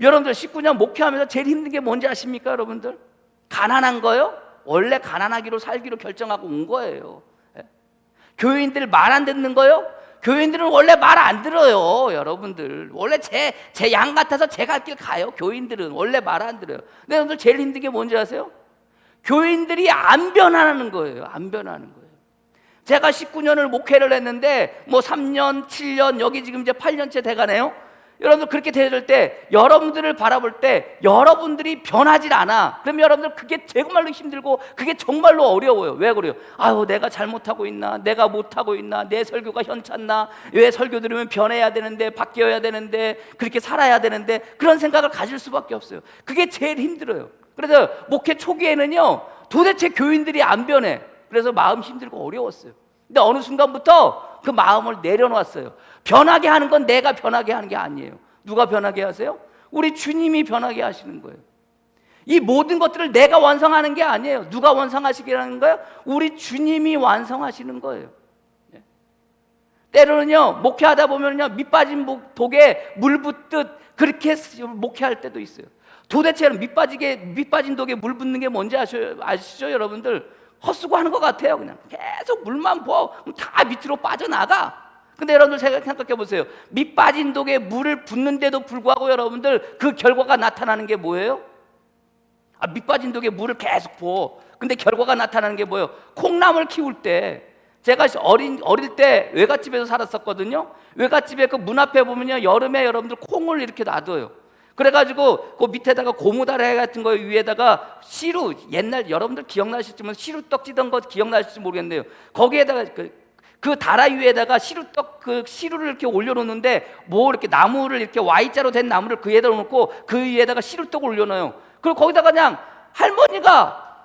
여러분들 19년 목회하면서 제일 힘든 게 뭔지 아십니까? 여러분들 가난한 거요? 원래 가난하기로 살기로 결정하고 온 거예요. 예? 교인들 말 안 듣는 거요? 교인들은 원래 말 안 들어요. 여러분들 원래 제 양 같아서 제 갈 길 가요. 교인들은 원래 말 안 들어요. 근데 여러분들 제일 힘든 게 뭔지 아세요? 교인들이 안 변하는 거예요. 안 변하는 거예요. 제가 19년을 목회를 했는데 뭐 3년, 7년, 여기 지금 이제 8년째 돼가네요. 여러분들 그렇게 되어질 때, 여러분들을 바라볼 때 여러분들이 변하질 않아. 그럼 여러분들 그게 정말로 힘들고 그게 정말로 어려워요. 왜 그래요? 아유, 내가 잘못하고 있나? 내가 못하고 있나? 내 설교가 현찮나? 왜 설교 들으면 변해야 되는데, 바뀌어야 되는데, 그렇게 살아야 되는데, 그런 생각을 가질 수밖에 없어요. 그게 제일 힘들어요. 그래서 목회 초기에는요, 도대체 교인들이 안 변해. 그래서 마음 힘들고 어려웠어요. 근데 어느 순간부터 그 마음을 내려놨어요. 변하게 하는 건 내가 변하게 하는 게 아니에요. 누가 변하게 하세요? 우리 주님이 변하게 하시는 거예요. 이 모든 것들을 내가 완성하는 게 아니에요. 누가 완성하시기라는 거예요? 우리 주님이 완성하시는 거예요. 때로는요, 목회하다 보면요, 밑빠진 독에 물 붓듯 그렇게 목회할 때도 있어요. 도대체 밑빠진 독에 물 붓는 게 뭔지 아시죠, 여러분들? 헛수고하는 것 같아요. 그냥 계속 물만 부어 다 밑으로 빠져나가. 근데 여러분들 생각해 보세요. 밑빠진 독에 물을 붓는데도 불구하고 여러분들 그 결과가 나타나는 게 뭐예요? 밑빠진 독에 물을 계속 부어. 근데 결과가 나타나는 게 뭐예요? 콩나물 키울 때, 제가 어릴 때 외갓집에서 살았었거든요. 외갓집에 그 문 앞에 보면요, 여름에 여러분들 콩을 이렇게 놔둬요. 그래가지고 그 밑에다가 고무다리 같은 거 위에다가 시루, 옛날 여러분들 기억나실지만 시루떡 찌던 거 기억나실지 모르겠네요. 거기에다가 그 다라 위에다가 시루떡 그 시루를 이렇게 올려놓는데, 뭐 이렇게 나무를 이렇게 Y자로 된 나무를 그 위에다 놓고 그 위에다가 시루떡을 올려놔요. 그리고 거기다가 그냥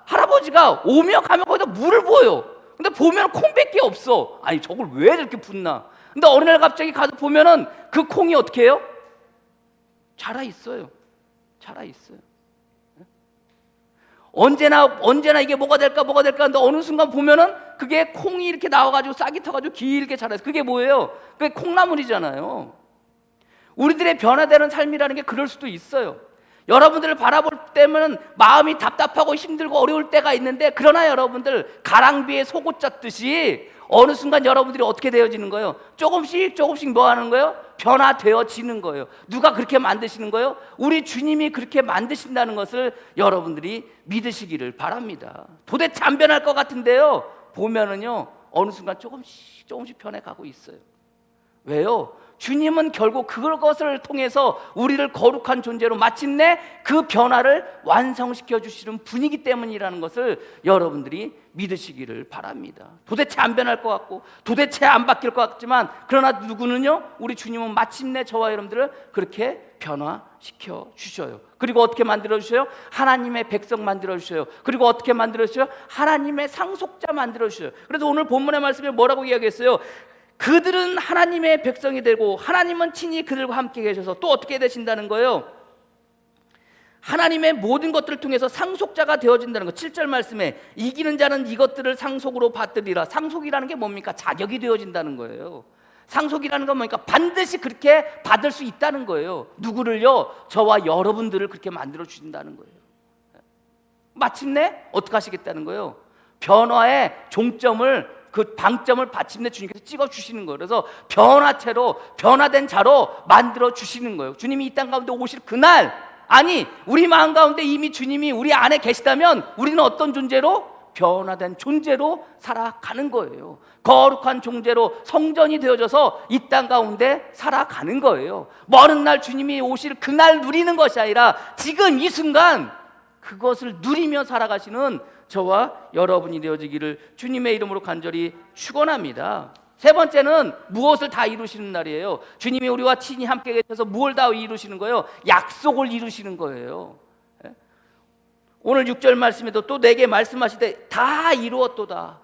할아버지가 오며 가며 거기다 물을 부어요. 근데 보면 콩밖에 없어. 아니 저걸 왜 이렇게 붓나? 근데 어느 날 갑자기 가서 보면은 그 콩이 어떻게 해요? 자라 있어요. 언제나 이게 뭐가 될까 근데 어느 순간 보면은 그게 콩이 이렇게 나와가지고 싹이 터가지고 길게 자라요. 그게 뭐예요? 그게 콩나물이잖아요. 우리들의 변화되는 삶이라는 게 그럴 수도 있어요. 여러분들을 바라볼 때면 마음이 답답하고 힘들고 어려울 때가 있는데, 그러나 여러분들 가랑비에 속옷 젖듯이 어느 순간 여러분들이 어떻게 되어지는 거예요? 조금씩 뭐 하는 거예요? 변화되어지는 거예요. 누가 그렇게 만드시는 거예요? 우리 주님이 그렇게 만드신다는 것을 여러분들이 믿으시기를 바랍니다. 도대체 안 변할 것 같은데요, 보면은요 어느 순간 조금씩 변해가고 있어요. 왜요? 주님은 결국 그것을 통해서 우리를 거룩한 존재로 마침내 그 변화를 완성시켜 주시는 분이기 때문이라는 것을 여러분들이 믿으시기를 바랍니다. 도대체 안 변할 것 같고 도대체 안 바뀔 것 같지만, 그러나 누구는요, 우리 주님은 마침내 저와 여러분들을 그렇게 변화시켜 주셔요. 그리고 어떻게 만들어 주셔요? 하나님의 백성 만들어 주셔요. 그리고 어떻게 만들어 주셔요? 하나님의 상속자 만들어 주셔요. 그래서 오늘 본문의 말씀에 뭐라고 이야기했어요? 그들은 하나님의 백성이 되고 하나님은 친히 그들과 함께 계셔서 또 어떻게 되신다는 거예요? 하나님의 모든 것들을 통해서 상속자가 되어진다는 거. 7절 말씀에 이기는 자는 이것들을 상속으로 받으리라. 상속이라는 게 뭡니까? 자격이 되어진다는 거예요. 상속이라는 건 뭡니까? 반드시 그렇게 받을 수 있다는 거예요. 누구를요? 저와 여러분들을 그렇게 만들어 주신다는 거예요. 마침내 어떻게 하시겠다는 거예요? 변화의 종점을, 그 방점을 마침내 주님께서 찍어 주시는 거예요. 그래서 변화체로, 변화된 자로 만들어 주시는 거예요. 주님이 이 땅 가운데 오실 그날, 아니 우리 마음 가운데 이미 주님이 우리 안에 계시다면 우리는 어떤 존재로? 변화된 존재로 살아가는 거예요. 거룩한 존재로 성전이 되어져서 이 땅 가운데 살아가는 거예요. 먼 날 주님이 오실 그날 누리는 것이 아니라 지금 이 순간 그것을 누리며 살아가시는 저와 여러분이 되어지기를 주님의 이름으로 간절히 축원합니다. 세 번째는 무엇을 다 이루시는 날이에요. 주님이 우리와 친히 함께 계셔서 무엇을 다 이루시는 거예요? 약속을 이루시는 거예요. 오늘 6절 말씀에도 또 내게 말씀하시되 다 이루었도다.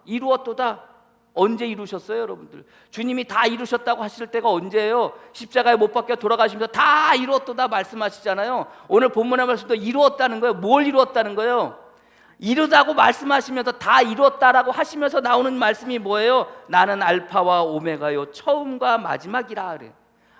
언제 이루셨어요, 여러분들? 주님이 다 이루셨다고 하실 때가 언제예요? 십자가에 못 박혀 돌아가시면서 다 이루었도다 말씀하시잖아요. 오늘 본문의 말씀도 이루었다는 거예요. 뭘 이루었다는 거예요? 이루다고 말씀하시면서 다 이루었다라고 하시면서 나오는 말씀이 뭐예요? 나는 알파와 오메가요, 처음과 마지막이라 그래.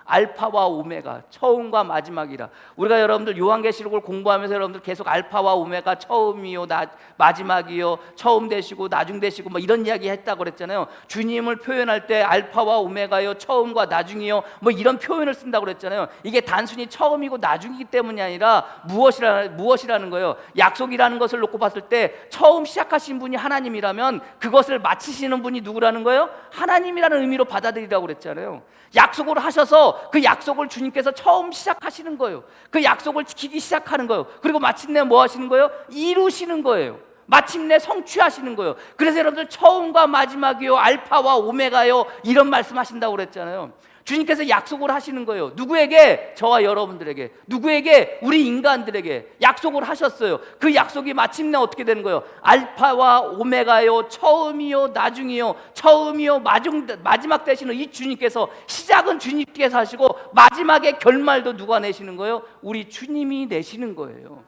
알파와 오메가, 처음과 마지막이라. 우리가 여러분들 요한계시록을 공부하면서 여러분들 계속 알파와 오메가, 처음이요 마지막이요, 처음 되시고 나중 되시고 뭐 이런 이야기 했다고 그랬잖아요. 주님을 표현할 때 알파와 오메가요, 처음과 나중이요, 뭐 이런 표현을 쓴다고 그랬잖아요. 이게 단순히 처음이고 나중이기 때문이 아니라 무엇이라는 거예요? 약속이라는 것을 놓고 봤을 때 처음 시작하신 분이 하나님이라면 그것을 마치시는 분이 누구라는 거예요? 하나님이라는 의미로 받아들이라고 그랬잖아요. 약속을 하셔서 그 약속을 주님께서 처음 시작하시는 거예요. 그 약속을 지키기 시작하는 거예요. 그리고 마침내 뭐 하시는 거예요? 이루시는 거예요. 마침내 성취하시는 거예요. 그래서 여러분들 처음과 마지막이요, 알파와 오메가요, 이런 말씀하신다고 그랬잖아요. 주님께서 약속을 하시는 거예요. 누구에게? 저와 여러분들에게. 누구에게? 우리 인간들에게 약속을 하셨어요. 그 약속이 마침내 어떻게 되는 거예요? 알파와 오메가요, 처음이요 나중이요, 처음이요 마지막 되시는 이 주님께서, 시작은 주님께서 하시고 마지막의 결말도 누가 내시는 거예요? 우리 주님이 내시는 거예요.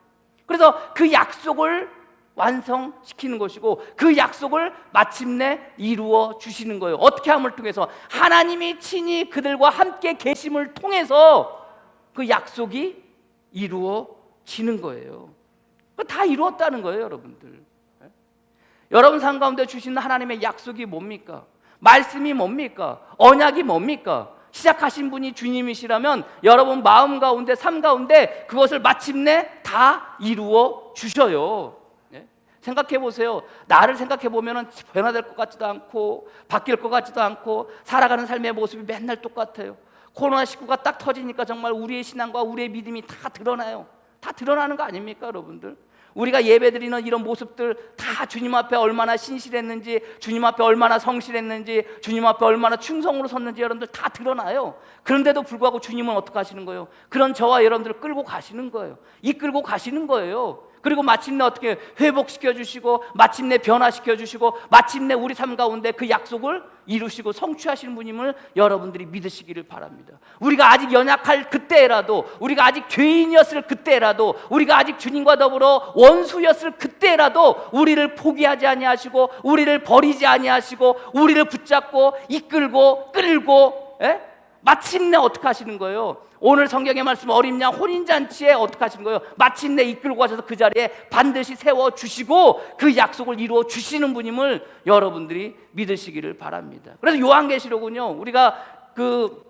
그래서 그 약속을 완성시키는 것이고 그 약속을 마침내 이루어 주시는 거예요. 어떻게 함을 통해서? 하나님이 친히 그들과 함께 계심을 통해서 그 약속이 이루어지는 거예요. 다 이루었다는 거예요, 여러분들. 여러분 삶 가운데 주신 하나님의 약속이 뭡니까? 말씀이 뭡니까? 언약이 뭡니까? 시작하신 분이 주님이시라면 여러분 마음 가운데, 삶 가운데 그것을 마침내 다 이루어 주셔요. 생각해 보세요. 나를 생각해 보면은 변화될 것 같지도 않고 바뀔 것 같지도 않고 살아가는 삶의 모습이 맨날 똑같아요. 코로나19가 딱 터지니까 정말 우리의 신앙과 우리의 믿음이 다 드러나요. 다 드러나는 거 아닙니까, 여러분들? 우리가 예배드리는 이런 모습들 다 주님 앞에 얼마나 신실했는지, 주님 앞에 얼마나 성실했는지, 주님 앞에 얼마나 충성으로 섰는지 여러분들 다 드러나요. 그런데도 불구하고 주님은 어떻게 하시는 거예요? 그런 저와 여러분들을 끌고 가시는 거예요. 이끌고 가시는 거예요. 그리고 마침내 어떻게 회복시켜 주시고, 마침내 변화시켜 주시고, 마침내 우리 삶 가운데 그 약속을 이루시고 성취하시는 분임을 여러분들이 믿으시기를 바랍니다. 우리가 아직 연약할 그때라도, 우리가 아직 죄인이었을 그때라도, 우리가 아직 주님과 더불어 원수였을 그때라도 우리를 포기하지 아니하시고, 우리를 버리지 아니하시고, 우리를 붙잡고 이끌고 끌고, 마침내 어떻게 하시는 거예요? 오늘 성경의 말씀 어린 양 혼인잔치에 어떻게 하시는 거예요? 마침내 이끌고 가셔서 그 자리에 반드시 세워주시고 그 약속을 이루어 주시는 분임을 여러분들이 믿으시기를 바랍니다. 그래서 요한계시록은요, 우리가 그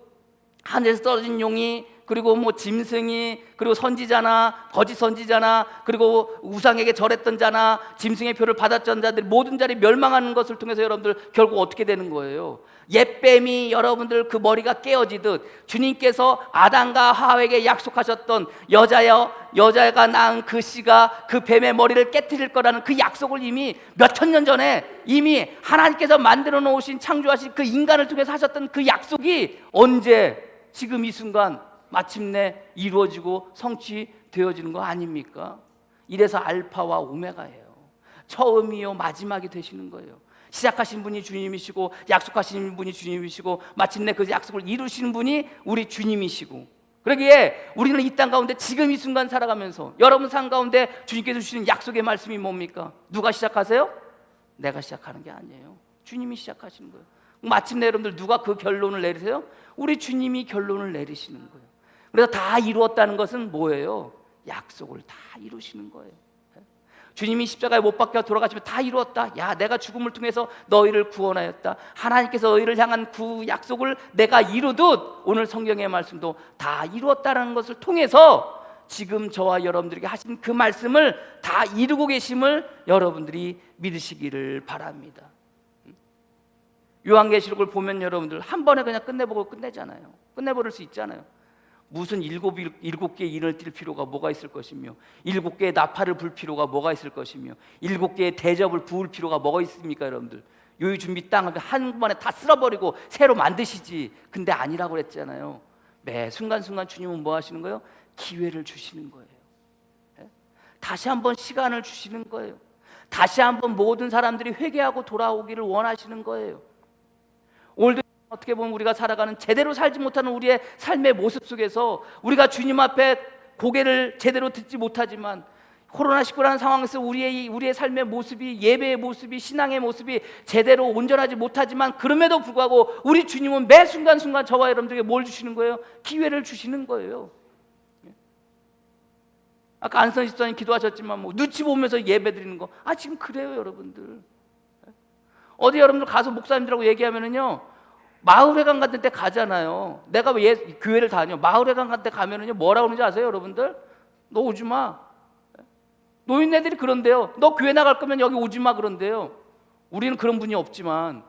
하늘에서 떨어진 용이, 그리고 뭐 짐승이, 그리고 선지자나 거짓 선지자나, 그리고 우상에게 절했던 자나 짐승의 표를 받았던 자들이 모든 자리 멸망하는 것을 통해서 여러분들 결국 어떻게 되는 거예요? 옛뱀이 여러분들 그 머리가 깨어지듯 주님께서 아담과 하와에게 약속하셨던 여자가 낳은 그 씨가 그 뱀의 머리를 깨뜨릴 거라는 그 약속을 이미 몇천 년 전에 이미 하나님께서 만들어 놓으신, 창조하신 그 인간을 통해서 하셨던 그 약속이 언제, 지금 이 순간 마침내 이루어지고 성취되어지는 거 아닙니까? 이래서 알파와 오메가예요. 처음이요 마지막이 되시는 거예요. 시작하신 분이 주님이시고, 약속하신 분이 주님이시고, 마침내 그 약속을 이루시는 분이 우리 주님이시고, 그러기에 우리는 이 땅 가운데 지금 이 순간 살아가면서 여러분 삶 가운데 주님께서 주시는 약속의 말씀이 뭡니까? 누가 시작하세요? 내가 시작하는 게 아니에요. 주님이 시작하시는 거예요. 마침내 여러분들 누가 그 결론을 내리세요? 우리 주님이 결론을 내리시는 거예요. 그래서 다 이루었다는 것은 뭐예요? 약속을 다 이루시는 거예요. 주님이 십자가에 못 박혀 돌아가시면 다 이루었다. 야, 내가 죽음을 통해서 너희를 구원하였다. 하나님께서 너희를 향한 그 약속을 내가 이루듯 오늘 성경의 말씀도 다 이루었다는 것을 통해서 지금 저와 여러분들에게 하신 그 말씀을 다 이루고 계심을 여러분들이 믿으시기를 바랍니다. 요한계시록을 보면 여러분들 한 번에 그냥 끝내보고 끝내잖아요. 끝내버릴 수 있잖아요. 무슨 일곱 개의 인을 띌 필요가 뭐가 있을 것이며, 7개의 나팔을 불 필요가 뭐가 있을 것이며, 7개의 대접을 부을 필요가 뭐가 있습니까? 여러분들 요의 준비 땅을 한 번에 다 쓸어버리고 새로 만드시지. 근데 아니라고 그랬잖아요. 매 순간순간 주님은 뭐 하시는 거예요? 기회를 주시는 거예요. 다시 한번 시간을 주시는 거예요. 다시 한번 모든 사람들이 회개하고 돌아오기를 원하시는 거예요. 오늘도 어떻게 보면 우리가 살아가는, 제대로 살지 못하는 우리의 삶의 모습 속에서 우리가 주님 앞에 고개를 제대로 듣지 못하지만, 코로나19라는 상황에서 우리의 삶의 모습이, 예배의 모습이, 신앙의 모습이 제대로 온전하지 못하지만, 그럼에도 불구하고 우리 주님은 매 순간순간 저와 여러분들에게 뭘 주시는 거예요? 기회를 주시는 거예요. 아까 안선 집사님 기도하셨지만 뭐 눈치 보면서 예배 드리는 거, 지금 그래요 여러분들. 어디 여러분들 가서 목사님들하고 얘기하면은요, 마을회관 같은 데 가잖아요. 내가 왜 교회를 다녀? 마을회관 같은 데 가면은요, 뭐라고 그러는지 아세요 여러분들? 너 오지 마. 노인네들이 그런데요. 너 교회 나갈 거면 여기 오지 마 그런데요. 우리는 그런 분이 없지만,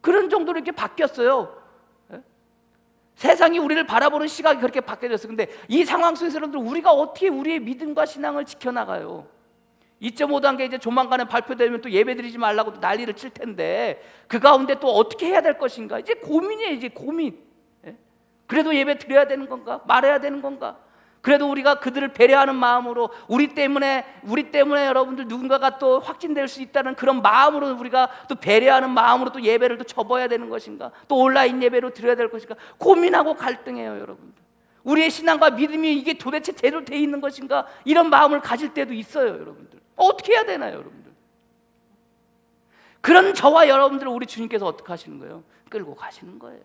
그런 정도로 이렇게 바뀌었어요. 세상이 우리를 바라보는 시각이 그렇게 바뀌어졌어요. 근데 이 상황 속에서 여러분들 우리가 어떻게 우리의 믿음과 신앙을 지켜나가요? 2.5단계 이제 조만간에 발표되면 또 예배드리지 말라고 난리를 칠 텐데, 그 가운데 또 어떻게 해야 될 것인가? 이제 고민이에요. 이제 고민. 그래도 예배 드려야 되는 건가? 말해야 되는 건가? 그래도 우리가 그들을 배려하는 마음으로, 우리 때문에 여러분들 누군가가 또 확진될 수 있다는 그런 마음으로, 우리가 또 배려하는 마음으로 또 예배를 또 접어야 되는 것인가? 또 온라인 예배로 드려야 될 것인가? 고민하고 갈등해요 여러분들. 우리의 신앙과 믿음이 이게 도대체 제대로 돼 있는 것인가? 이런 마음을 가질 때도 있어요 여러분들. 어떻게 해야 되나요 여러분들? 그런 저와 여러분들을 우리 주님께서 어떻게 하시는 거예요? 끌고 가시는 거예요.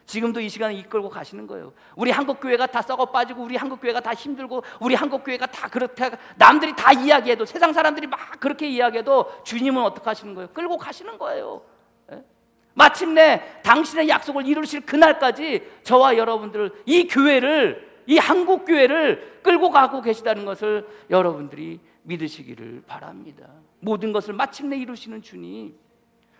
지금도 이 시간에 이끌고 가시는 거예요. 우리 한국교회가 다 썩어 빠지고, 우리 한국교회가 다 힘들고, 우리 한국교회가 다 그렇게, 남들이 다 이야기해도, 세상 사람들이 막 그렇게 이야기해도 주님은 어떻게 하시는 거예요? 끌고 가시는 거예요. 마침내 당신의 약속을 이루실 그날까지 저와 여러분들, 이 교회를 이 한국 교회를 끌고 가고 계시다는 것을 여러분들이 믿으시기를 바랍니다. 모든 것을 마침내 이루시는 주님,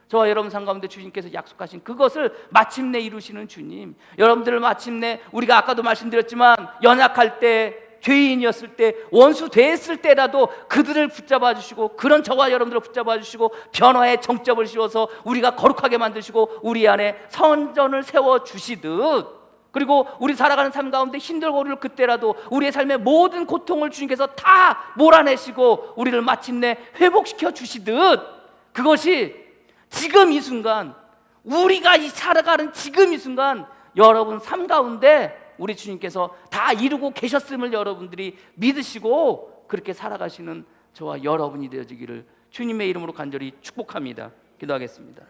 저와 여러분 삶 가운데 주님께서 약속하신 그것을 마침내 이루시는 주님, 여러분들을 마침내, 우리가 아까도 말씀드렸지만 연약할 때, 죄인이었을 때, 원수 됐을 때라도 그들을 붙잡아 주시고, 그런 저와 여러분들을 붙잡아 주시고 변화의 정점을 씌워서 우리가 거룩하게 만드시고 우리 안에 선전을 세워 주시듯, 그리고 우리 살아가는 삶 가운데 힘들고 어려울 그때라도 우리의 삶의 모든 고통을 주님께서 다 몰아내시고 우리를 마침내 회복시켜 주시듯, 그것이 지금 이 순간, 우리가 이 살아가는 지금 이 순간 여러분 삶 가운데 우리 주님께서 다 이루고 계셨음을 여러분들이 믿으시고 그렇게 살아가시는 저와 여러분이 되어지기를 주님의 이름으로 간절히 축복합니다. 기도하겠습니다.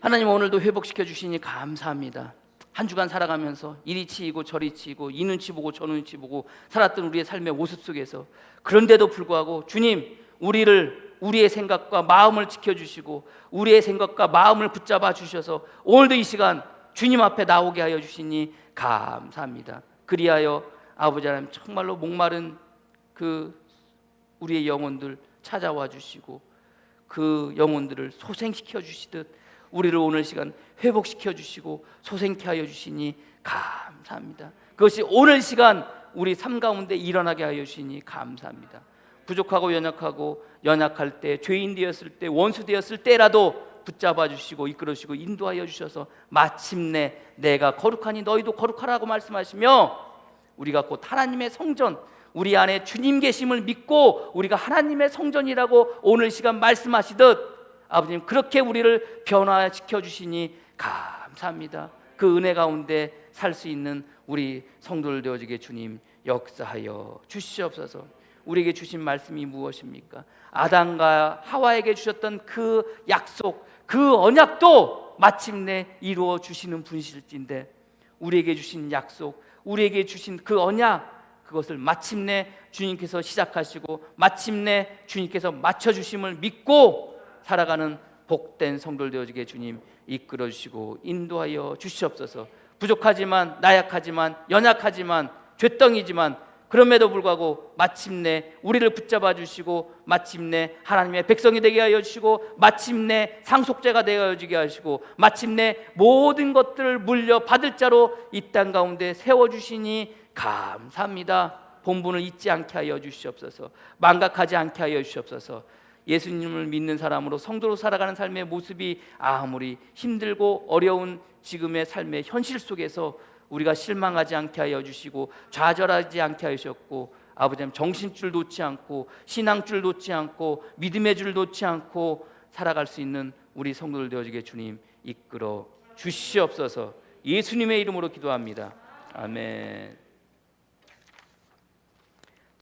하나님, 오늘도 회복시켜 주시니 감사합니다. 한 주간 살아가면서 이리 치이고 저리 치이고 이 눈치 보고 저 눈치 보고 살았던 우리의 삶의 모습 속에서, 그런데도 불구하고 주님, 우리의 생각과 마음을 지켜주시고 우리의 생각과 마음을 붙잡아 주셔서 오늘도 이 시간 주님 앞에 나오게 하여 주시니 감사합니다. 그리하여 아버지 하나님, 정말로 목마른 그 우리의 영혼들 찾아와 주시고 그 영혼들을 소생시켜 주시듯 우리를 오늘 시간 회복시켜 주시고 소생케 하여 주시니 감사합니다. 그것이 오늘 시간 우리 삶 가운데 일어나게 하여 주시니 감사합니다. 부족하고 연약할 때, 죄인 되었을 때, 원수 되었을 때라도 붙잡아 주시고 이끌어 주시고 인도하여 주셔서 마침내 내가 거룩하니 너희도 거룩하라고 말씀하시며, 우리가 곧 하나님의 성전, 우리 안에 주님 계심을 믿고 우리가 하나님의 성전이라고 오늘 시간 말씀하시듯 아버님, 그렇게 우리를 변화시켜 주시니 감사합니다. 그 은혜 가운데 살 수 있는 우리 성도들 되어지게 주님 역사하여 주시옵소서. 우리에게 주신 말씀이 무엇입니까? 아담과 하와에게 주셨던 그 약속, 그 언약도 마침내 이루어 주시는 분이실진데, 우리에게 주신 약속, 우리에게 주신 그 언약, 그것을 마침내 주님께서 시작하시고 마침내 주님께서 맞춰주심을 믿고 살아가는 복된 성도들 되어지게 주님 이끌어 주시고 인도하여 주시옵소서. 부족하지만, 나약하지만, 연약하지만, 죄덩이지만 그럼에도 불구하고 마침내 우리를 붙잡아 주시고 마침내 하나님의 백성이 되게 하여 주시고 마침내 상속자가 되어지게 하시고 마침내 모든 것들을 물려받을 자로 이 땅 가운데 세워주시니 감사합니다. 본분을 잊지 않게 하여 주시옵소서. 망각하지 않게 하여 주시옵소서. 예수님을 믿는 사람으로 성도로 살아가는 삶의 모습이 아무리 힘들고 어려운 지금의 삶의 현실 속에서 우리가 실망하지 않게 하여 주시고 좌절하지 않게 하셨고, 아버지 정신줄 놓지 않고 신앙줄 놓지 않고 믿음의 줄 놓지 않고 살아갈 수 있는 우리 성도들 되어지게 주님 이끌어 주시옵소서. 예수님의 이름으로 기도합니다. 아멘.